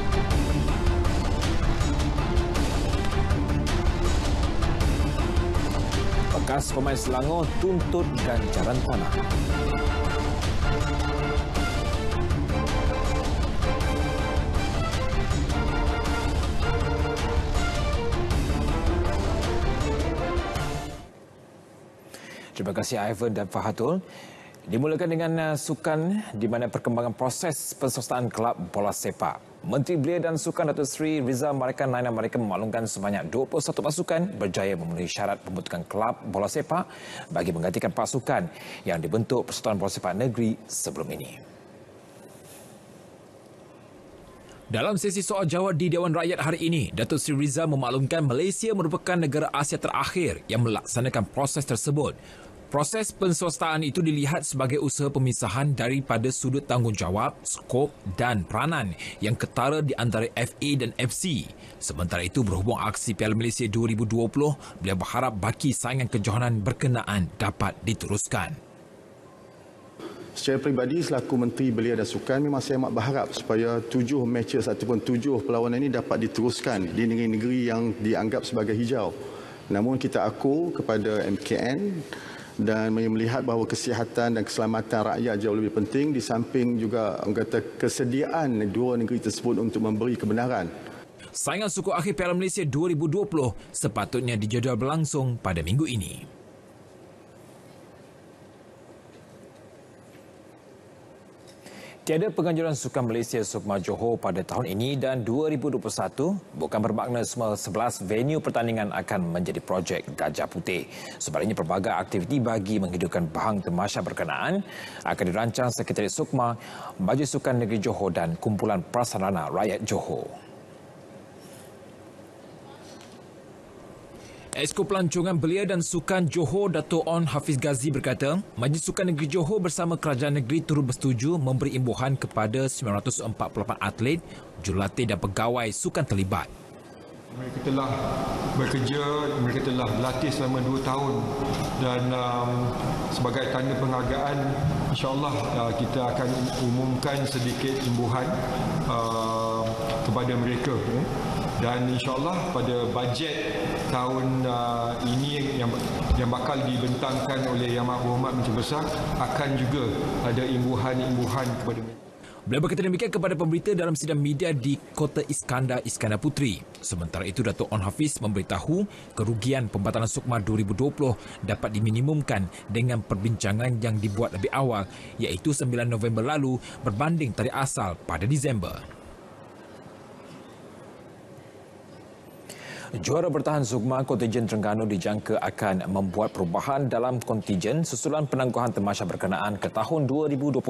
Bekas pemain Selangor tuntut ganjaran tanah. Terima kasih Ivan dan Fahatul. Dimulakan dengan sukan di mana perkembangan proses pensuastaan kelab bola sepak. Menteri Belia dan Sukan Datuk Seri Rizal Marikan Naina mereka memaklumkan sebanyak 21 pasukan berjaya memenuhi syarat pembentukan kelab bola sepak bagi menggantikan pasukan yang dibentuk Persatuan Bola Sepak Negeri sebelum ini. Dalam sesi soal jawab di Dewan Rakyat hari ini, Datuk Seri Rizal memaklumkan Malaysia merupakan negara Asia terakhir yang melaksanakan proses tersebut. Proses pensuastaan itu dilihat sebagai usaha pemisahan daripada sudut tanggungjawab, skop dan peranan yang ketara di antara FA dan FC. Sementara itu, berhubung aksi Piala Malaysia 2020, beliau berharap baki saingan kejohanan berkenaan dapat diteruskan. Secara peribadi, selaku Menteri Belia dan Sukan, memang saya amat berharap supaya 7 matches ataupun 7 perlawanan ini dapat diteruskan di negeri-negeri yang dianggap sebagai hijau. Namun kita akur kepada MKN dan melihat bahawa kesihatan dan keselamatan rakyat jauh lebih penting di samping juga kesediaan dua negeri tersebut untuk memberi kebenaran. Saingan suku akhir Piala Malaysia 2020 sepatutnya dijadual berlangsung pada minggu ini. Tiada penganjuran Sukan Malaysia Sukma Johor pada tahun ini dan 2021 bukan bermakna semua 11 venue pertandingan akan menjadi projek Gajah Putih. Sebaliknya, pelbagai aktiviti bagi menghidupkan bahang tamasya berkenaan akan dirancang Sekretariat Sukma, Majlis Sukan Negeri Johor dan Kumpulan Prasarana Rakyat Johor. Esko Pelancongan Belia dan Sukan Johor Dato' On Hafiz Ghazi berkata, Majlis Sukan Negeri Johor bersama Kerajaan Negeri turut bersetuju memberi imbuhan kepada 948 atlet, jurulatih dan pegawai sukan terlibat. Mereka telah bekerja, mereka telah berlatih selama 2 tahun dan sebagai tanda penghargaan, insyaAllah kita akan umumkan sedikit imbuhan kepada mereka. Dan insyaAllah pada bajet tahun ini yang bakal dibentangkan oleh Yang Berhormat Menteri Besar akan juga ada imbuhan-imbuhan kepada mereka. Beliau berkata demikian kepada pemberita dalam sidang media di Kota Iskandar Puteri. Sementara itu, Dato' On Hafiz memberitahu kerugian pembatalan Sukma 2020 dapat diminimumkan dengan perbincangan yang dibuat lebih awal iaitu 9 November lalu berbanding tarikh asal pada Disember. Juara bertahan Sukma kontingen Terengganu dijangka akan membuat perubahan dalam kontingen susulan penangguhan tamasya berkenaan ke tahun 2022.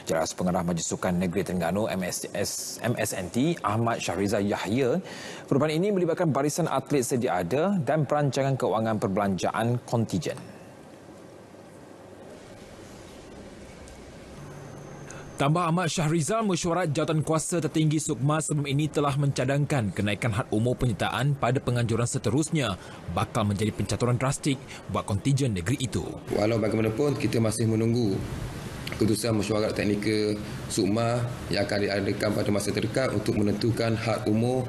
Jelas Pengarah Majlis Sukan Negeri Terengganu MSNT Ahmad Syahriza Yahya, perubahan ini melibatkan barisan atlet sedia ada dan perancangan keuangan perbelanjaan kontingen. Tambah Ahmad Syahrizal, mesyuarat Jawatankuasa Tertinggi Sukma sebelum ini telah mencadangkan kenaikan had umur penyertaan pada penganjuran seterusnya bakal menjadi pencaturan drastik buat kontijen negeri itu. Walau bagaimanapun, kita masih menunggu keputusan mesyuarat teknikal Sukma yang akan diadakan pada masa terdekat untuk menentukan had umur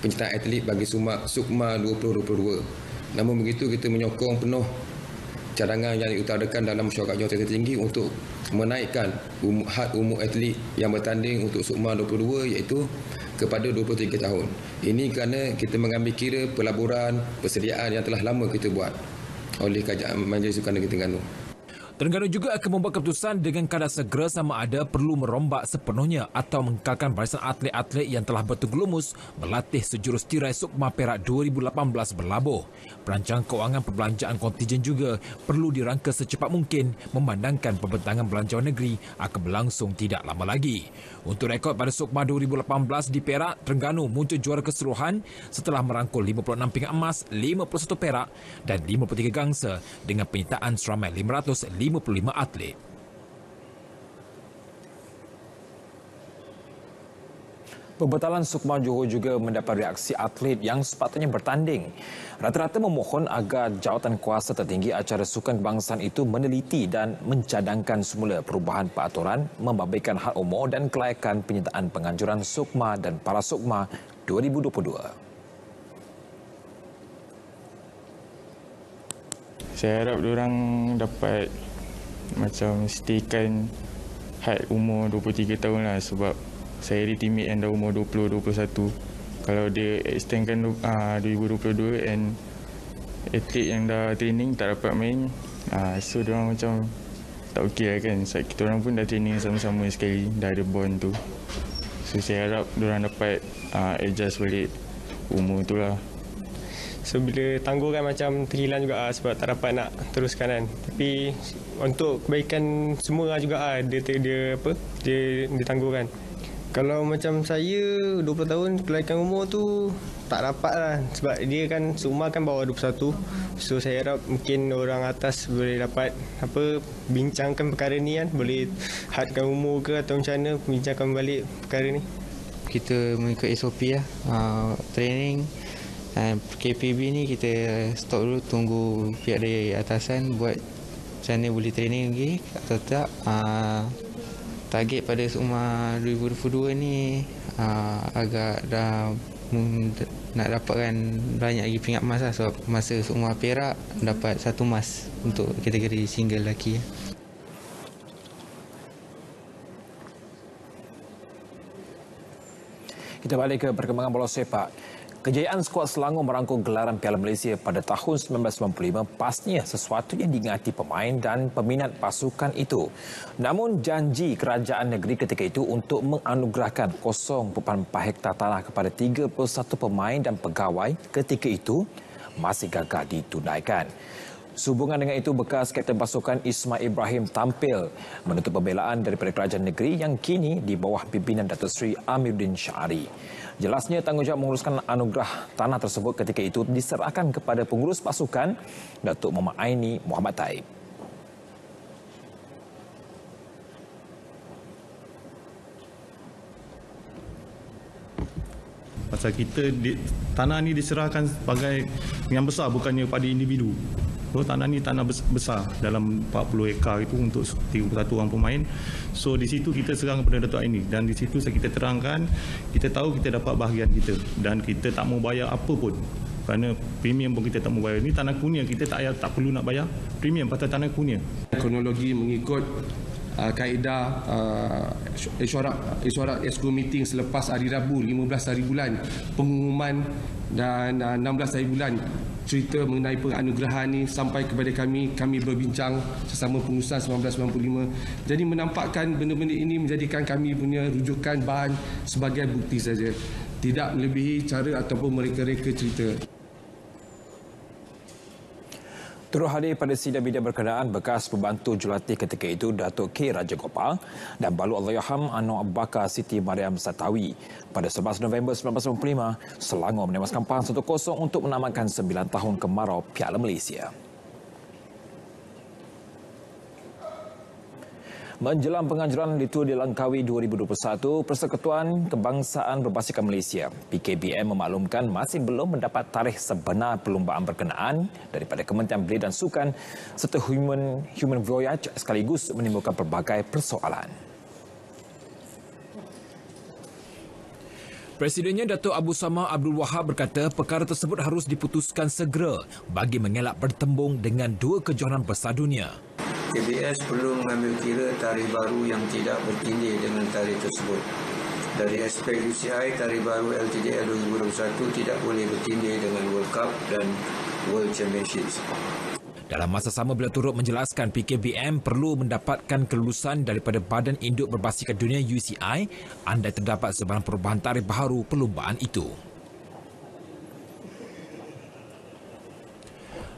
penyertaan atlet bagi Sukma 2022. Namun begitu, kita menyokong penuh cadangan yang diutarakan dalam mesyuarat jawatan tertinggi untuk menaikkan had umur atlet yang bertanding untuk Sukma 22 iaitu kepada 23 tahun. Ini kerana kita mengambil kira pelaburan persediaan yang telah lama kita buat oleh Kerajaan Majlis Sukan Negeri Terengganu. Terengganu juga akan membuat keputusan dengan kadar segera sama ada perlu merombak sepenuhnya atau mengekalkan barisan atlet-atlet yang telah bertenggelumus berlatih sejurus tirai Sukma Perak 2018 berlabuh. Perancangan kewangan perbelanjaan kontijen juga perlu dirangka secepat mungkin memandangkan pembentangan belanjawan negeri akan berlangsung tidak lama lagi. Untuk rekod pada Sukma 2018 di Perak, Terengganu muncul juara keseluruhan setelah merangkul 56 pingat emas, 51 perak dan 53 gangsa dengan penyertaan seramai 555 atlet. Pembatalan Sukma Johor juga mendapat reaksi atlet yang sepatutnya bertanding. Rata-rata memohon agar Jawatankuasa Tertinggi Acara Sukan Kebangsaan itu meneliti dan mencadangkan semula perubahan peraturan membabitkan had umur dan kelayakan penyertaan penganjuran Sukma dan Para Sukma 2022. Saya harap diorang dapat macam staykan had umur 23 tahun lah, sebab saya ada teammate yang dah umur 20-21. Kalau dia extendkan 2022 and atlet yang dah training tak dapat main, so diorang macam tak okey lah kan. Sebab kita orang pun dah training sama-sama sekali, dah ada bond tu. So saya harap diorang dapat adjust balik umur tu lah. So bila tangguh kan macam terhilang juga sebab tak dapat nak teruskan kan. Tapi untuk kebaikan semua juga dia tangguh kan. Kalau macam saya 20 tahun kelaikan umur tu tak dapat lah, sebab dia kan Sukma kan bawah 21. So saya harap mungkin orang atas boleh dapat bincangkan perkara ni kan, boleh hadkan umur ke atau macam mana, bincangkan balik perkara ni. Kita mengikut SOP lah, training dan KPB ni kita stop dulu, tunggu pihak dari atasan buat macam mana boleh training lagi atau tak. Target pada Sukma 2022 ni agak dah nak dapatkan banyak lagi pingat emas lah, sebab masa Sukma Perak dapat 1 emas untuk kategori single lelaki. Kita balik ke perkembangan bola sepak. Kejayaan skuad Selangor merangkul gelaran Piala Malaysia pada tahun 1995 pastinya sesuatu yang diingati pemain dan peminat pasukan itu. Namun janji kerajaan negeri ketika itu untuk menganugerahkan 0.4 hektar tanah kepada 31 pemain dan pegawai ketika itu masih gagal ditunaikan. Sehubungan dengan itu, bekas kapten pasukan Ismail Ibrahim tampil menuntut pembelaan daripada kerajaan negeri yang kini di bawah pimpinan Datuk Seri Amiruddin Syari. Jelasnya tanggungjawab menguruskan anugerah tanah tersebut ketika itu diserahkan kepada pengurus pasukan Datuk Muhammad Aini Muhammad Taib. Pasal kita tanah ni diserahkan sebagai yang besar, bukannya pada individu. So, tanah ni tanah besar dalam 40 ekar itu untuk 31 orang pemain. So di situ kita serang kepada Datuk Aini dan di situ kita terangkan kita tahu kita dapat bahagian kita dan kita tak mau bayar apa pun. Kerana premium pun kita tak mau bayar. Ini tanah kunia, kita tak perlu nak bayar premium pasal tanah kunia. Kronologi mengikut kaedah isyarat Exco meeting selepas hari Rabu 15 hari bulan pengumuman dan 16 hari bulan cerita mengenai penganugerahan ni sampai kepada kami berbincang sesama pengurusan 1995. Jadi menampakkan benda-benda ini menjadikan kami punya rujukan bahan sebagai bukti saja, tidak melebihi cara ataupun mereka-reka cerita. Turut hadir pada sidang bidang berkenaan bekas pembantu jurulatih ketika itu Datuk K. Raja Gopal dan Balu Allahyarham Anwar Abu Bakar Siti Mariam Satawi. Pada 11 November 1995, Selangor menewaskan Pahang 1-0 untuk menamatkan 9 tahun kemarau Piala Malaysia. Menjelang penganjuran Litur di Langkawi 2021, Persekutuan Kebangsaan Berbasika Malaysia (PKBM) memaklumkan masih belum mendapat tarikh sebenar perlumbaan berkenaan daripada Kementerian Belia dan Sukan serta Human Voyage sekaligus menimbulkan pelbagai persoalan. Presidennya Datuk Abu Samah Abdul Wahab berkata perkara tersebut harus diputuskan segera bagi mengelak bertembung dengan dua kejohanan besar dunia. KBS perlu mengambil kira tarikh baru yang tidak bertindih dengan tarikh tersebut. Dari aspek UCI, tarikh baru LTDL 2021 tidak boleh bertindih dengan World Cup dan World Championships. Dalam masa sama, beliau turut menjelaskan PKBM perlu mendapatkan kelulusan daripada Badan Induk Berbasika Dunia UCI andai terdapat sebarang perubahan tarikh baharu perlumbaan itu.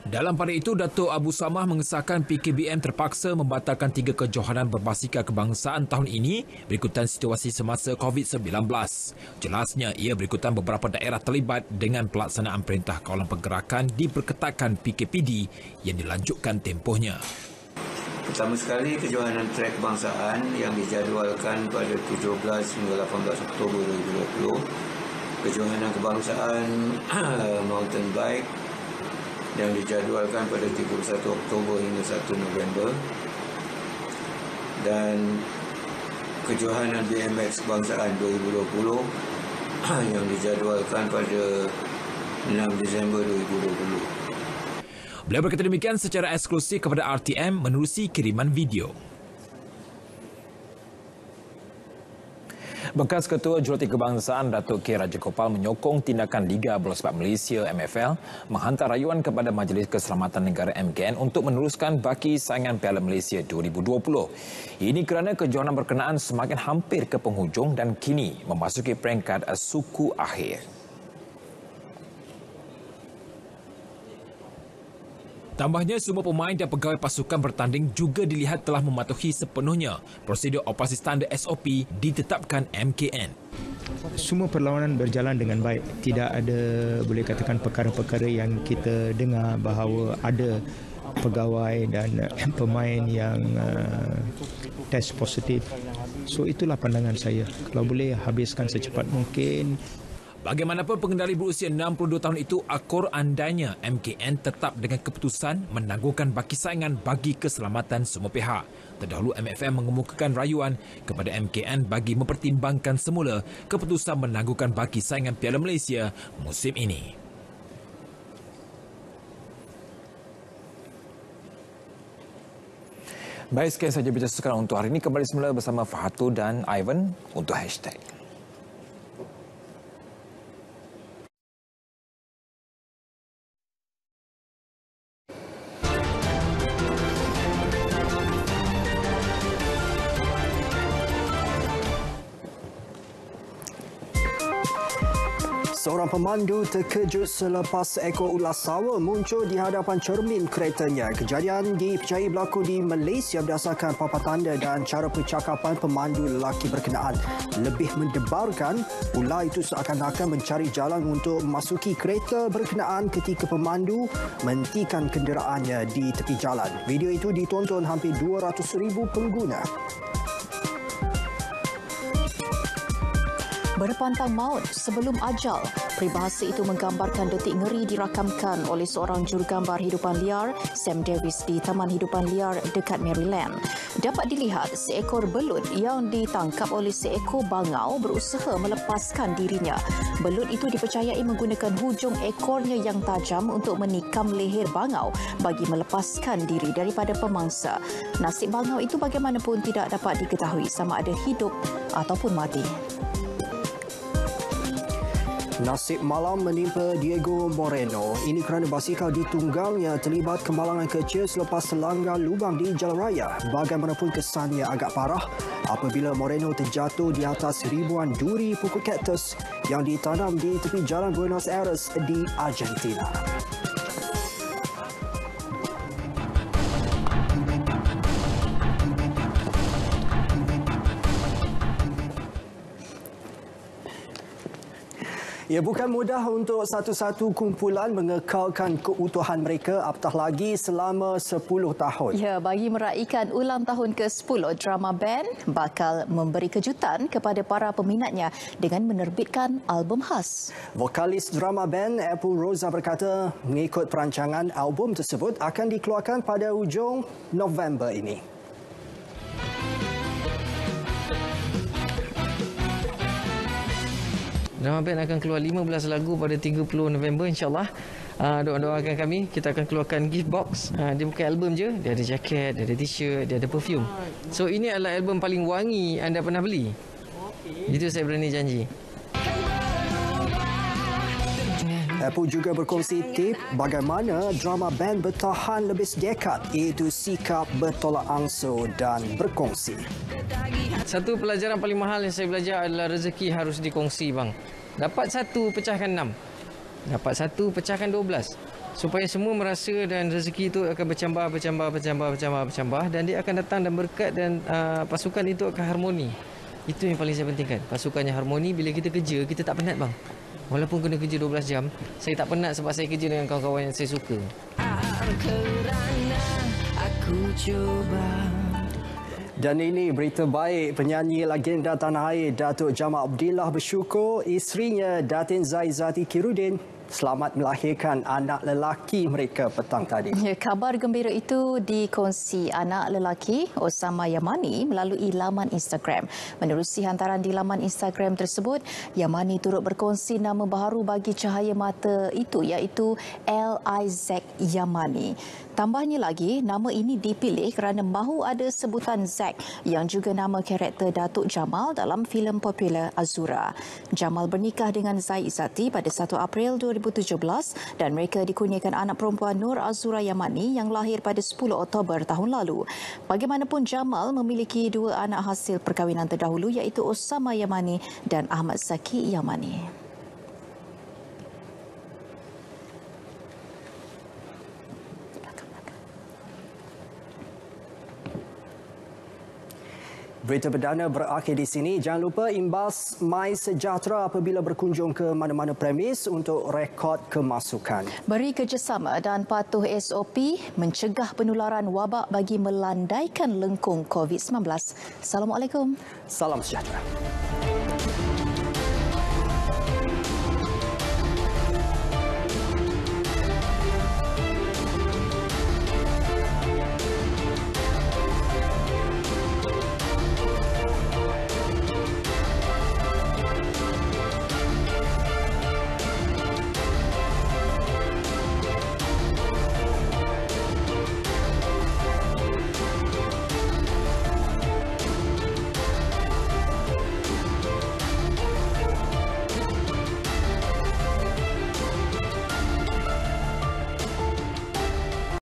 Dalam pada itu, Datuk Abu Samah mengesahkan PKBM terpaksa membatalkan 3 kejohanan berbasika kebangsaan tahun ini berikutan situasi semasa COVID-19. Jelasnya, ia berikutan beberapa daerah terlibat dengan pelaksanaan Perintah Kawalan Pergerakan diperketatkan PKPD yang dilanjutkan tempohnya. Pertama sekali, kejohanan trek kebangsaan yang dijadualkan pada 17 hingga 18 Oktober 2020, kejohanan kebangsaan mountain bike yang dijadualkan pada 31 Oktober hingga 1 November dan kejohanan BMX kebangsaan 2020 yang dijadualkan pada 6 Disember 2020. Beliau berkata demikian secara eksklusif kepada RTM menerusi kiriman video. Bekas Ketua Jurulatih Kebangsaan Datuk K. Raja Gopal menyokong tindakan Liga Bola Sepak Malaysia MFL menghantar rayuan kepada Majlis Keselamatan Negara MKN untuk meneruskan baki saingan Piala Malaysia 2020. Ini kerana kejohanan berkenaan semakin hampir ke penghujung dan kini memasuki peringkat suku akhir. Tambahnya, semua pemain dan pegawai pasukan bertanding juga dilihat telah mematuhi sepenuhnya prosedur operasi standard SOP ditetapkan MKN. Semua perlawanan berjalan dengan baik. Tidak ada, boleh katakan, perkara-perkara yang kita dengar bahawa ada pegawai dan pemain yang test positif. So itulah pandangan saya. Kalau boleh habiskan secepat mungkin. Bagaimanapun, pengendali berusia 62 tahun itu akur andainya MKN tetap dengan keputusan menangguhkan baki saingan bagi keselamatan semua pihak. Terdahulu MFM mengemukakan rayuan kepada MKN bagi mempertimbangkan semula keputusan menangguhkan baki saingan Piala Malaysia musim ini. Baik, sekian sahaja berita sekarang untuk hari ini. Kembali semula bersama Fahatu dan Ivan untuk hashtag. Seorang pemandu terkejut selepas seekor ular sawa muncul di hadapan cermin keretanya. Kejadian dipercayai berlaku di Malaysia berdasarkan papan tanda dan cara percakapan pemandu lelaki berkenaan. Lebih mendebarkan, ular itu seakan-akan mencari jalan untuk memasuki kereta berkenaan ketika pemandu menghentikan kenderaannya di tepi jalan. Video itu ditonton hampir 200,000 pengguna. Berpantang maut sebelum ajal. Peribahasa itu menggambarkan detik ngeri dirakamkan oleh seorang jurugambar hidupan liar, Sam Davis, di Taman Hidupan Liar dekat Maryland. Dapat dilihat seekor belut yang ditangkap oleh seekor bangau berusaha melepaskan dirinya. Belut itu dipercayai menggunakan hujung ekornya yang tajam untuk menikam leher bangau bagi melepaskan diri daripada pemangsa. Nasib bangau itu bagaimanapun tidak dapat diketahui sama ada hidup ataupun mati. Nasib malam menimpa Diego Moreno. Ini kerana basikal ditunggangnya terlibat kemalangan kecil selepas terlanggar lubang di jalan raya. Bagaimanapun kesannya agak parah apabila Moreno terjatuh di atas ribuan duri pokok kaktus yang ditanam di tepi jalan Buenos Aires di Argentina. Ia bukan mudah untuk satu-satu kumpulan mengekalkan keutuhan mereka apatah lagi selama 10 tahun. Ya, bagi meraihkan ulang tahun ke-10, Drama Band bakal memberi kejutan kepada para peminatnya dengan menerbitkan album khas. Vokalis Drama Band Apple Rosa berkata mengikut perancangan album tersebut akan dikeluarkan pada hujung November ini. Drama Band akan keluar 15 lagu pada 30 November insyaAllah. Doakan kami, kita akan keluarkan gift box. Dia bukan album je, dia ada jaket, dia ada t-shirt, dia ada perfume. So ini adalah album paling wangi anda pernah beli. Itu saya berani janji. Apple juga berkongsi tip bagaimana Drama Band bertahan lebih sedekad, iaitu sikap bertolak ansur dan berkongsi. Satu pelajaran paling mahal yang saya belajar adalah rezeki harus dikongsi bang. Dapat satu pecahkan 6. Dapat satu pecahkan 12. Supaya semua merasa dan rezeki itu akan bercambah dan dia akan datang dan berkat dan pasukan itu akan harmoni. Itu yang paling saya pentingkan. Pasukannya harmoni. Bila kita kerja, kita tak penat bang. Walaupun kena kerja 12 jam, saya tak penat sebab saya kerja dengan kawan-kawan yang saya suka. Kerana aku cuba. Dan ini berita baik, penyanyi legenda tanah air Datuk Jamal Abdillah bersyukur isterinya Datin Zaizati Kirudin selamat melahirkan anak lelaki mereka petang tadi. Ya, kabar gembira itu dikongsi anak lelaki Osama Yamani melalui laman Instagram. Menerusi hantaran di laman Instagram tersebut, Yamani turut berkongsi nama baharu bagi cahaya mata itu iaitu L.I.Z. Yamani. Tambahnya lagi, nama ini dipilih kerana mahu ada sebutan Zack yang juga nama karakter Datuk Jamal dalam filem popular Azura. Jamal bernikah dengan Zaizati pada 1 April 2017 dan mereka dikurniakan anak perempuan Nur Azura Yamani yang lahir pada 10 Oktober tahun lalu. Bagaimanapun, Jamal memiliki 2 anak hasil perkahwinan terdahulu iaitu Osama Yamani dan Ahmad Zaki Yamani. Berita perdana berakhir di sini. Jangan lupa imbas MySejahtera apabila berkunjung ke mana-mana premis untuk rekod kemasukan. Beri kerjasama dan patuh SOP mencegah penularan wabak bagi melandaikan lengkung COVID-19. Assalamualaikum. Salam sejahtera.